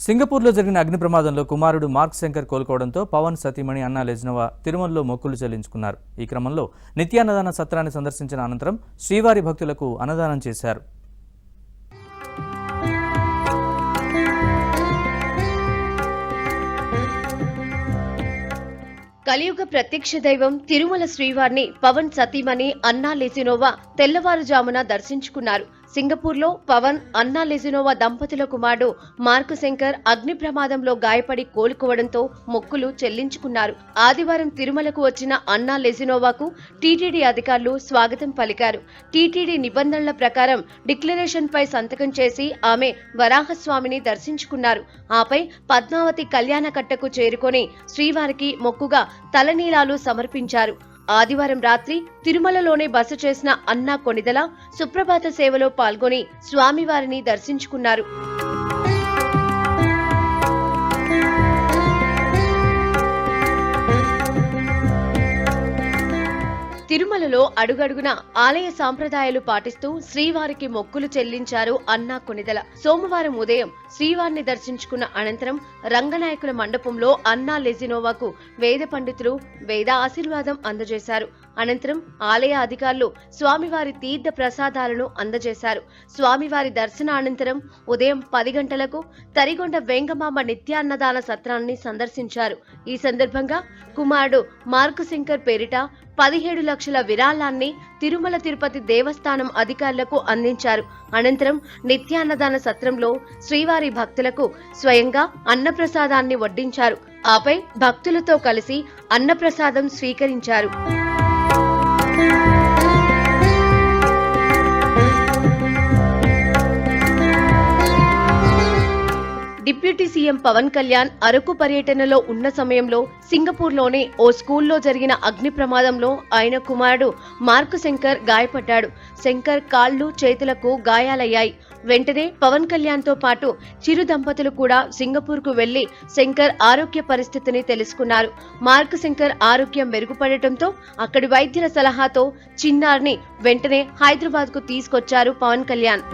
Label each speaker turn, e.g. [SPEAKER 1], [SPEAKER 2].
[SPEAKER 1] సింగపూర్లో జరిగిన అగ్ని ప్రమాదంలో కుమారుడు మార్క్ శంకర్ కోలుకోవడంతో పవన్ సతీమణి అన్నా లెజ్నవ తిరుమలలో మొక్కులు చెల్లించుకున్నారు. ఈ క్రమంలో నిత్యాన్నదాన సత్రాన్ని సందర్శించిన అనంతరం శ్రీవారి భక్తులకు అన్నదానం చేశారు.
[SPEAKER 2] కలియుగ ప్రత్యక్ష దైవం తిరుమల శ్రీవారిని పవన్ సతీమణి అన్నా లెజినోవా తెల్లవారుజామున దర్శించుకున్నారు. సింగపూర్లో పవన్ అన్నా లెజినోవా దంపతుల కుమారుడు మార్క్ శంకర్ అగ్ని ప్రమాదంలో గాయపడి కోలుకోవడంతో మొక్కులు చెల్లించుకున్నారు. ఆదివారం తిరుమలకు వచ్చిన అన్నా లెజినోవాకు టీటీడీ అధికారులు స్వాగతం పలికారు. టీటీడీ నిబంధనల ప్రకారం డిక్లరేషన్ పై సంతకం చేసి ఆమె వరాహస్వామిని దర్శించుకున్నారు. ఆపై పద్మావతి కళ్యాణకట్టకు చేరుకొని శ్రీవారికి మొక్కుగా తలనీలాలు సమర్పించారు. ఆదివారం రాత్రి తిరుమలలోనే బస చేసిన అన్నా కొణిదల సుప్రభాత సేవలో పాల్గొని స్వామివారిని దర్శించుకున్నారు. తిరుమలలో అడుగడుగున ఆలయ సాంప్రదాయాలు పాటిస్తూ శ్రీవారికి మొక్కులు చెల్లించారు అన్నా కొణిదల. సోమవారం ఉదయం శ్రీవారిని దర్శించుకున్న అనంతరం రంగనాయకుల మండపంలో అన్నా లెజినోవాకు వేద పండితులు వేద ఆశీర్వాదం అందజేశారు. అనంతరం ఆలయ అధికారులు స్వామివారి తీర్థ ప్రసాదాలను అందజేశారు. స్వామివారి దర్శనానంతరం ఉదయం 10 గంటలకు తరిగొండ వెంగమాంబ నిత్యాన్నదాన సత్రాన్ని సందర్శించారు. ఈ సందర్భంగా కుమారుడు మార్క్ శంకర్ పేరిట 17 లక్షల విరాళాన్ని తిరుమల తిరుపతి దేవస్థానం అధికారులకు అందించారు. అనంతరం నిత్యాన్నదాన సత్రంలో శ్రీవారి భక్తులకు స్వయంగా అన్నప్రసాదాన్ని వడ్డించారు. ఆపై భక్తులతో కలిసి అన్నప్రసాదం స్వీకరించారు. డిప్యూటీ సీఎం పవన్ కళ్యాణ్ అరకు పర్యటనలో ఉన్న సమయంలో సింగపూర్లోని ఓ స్కూల్లో జరిగిన అగ్ని ప్రమాదంలో ఆయన కుమారుడు మార్క్ శంకర్ గాయపడ్డాడు. శంకర్ కాళ్లు చేతులకు గాయాలయ్యాయి. వెంటనే పవన్ కళ్యాణ్ తో పాటు చిరు దంపతులు కూడా సింగపూర్ కు వెళ్లి శంకర్ ఆరోగ్య పరిస్థితిని తెలుసుకున్నారు. మార్క్ శంకర్ ఆరోగ్యం మెరుగుపడటంతో అక్కడి వైద్యుల సలహాతో చిన్నారిని వెంటనే హైదరాబాద్ కు తీసుకొచ్చారు పవన్ కళ్యాణ్.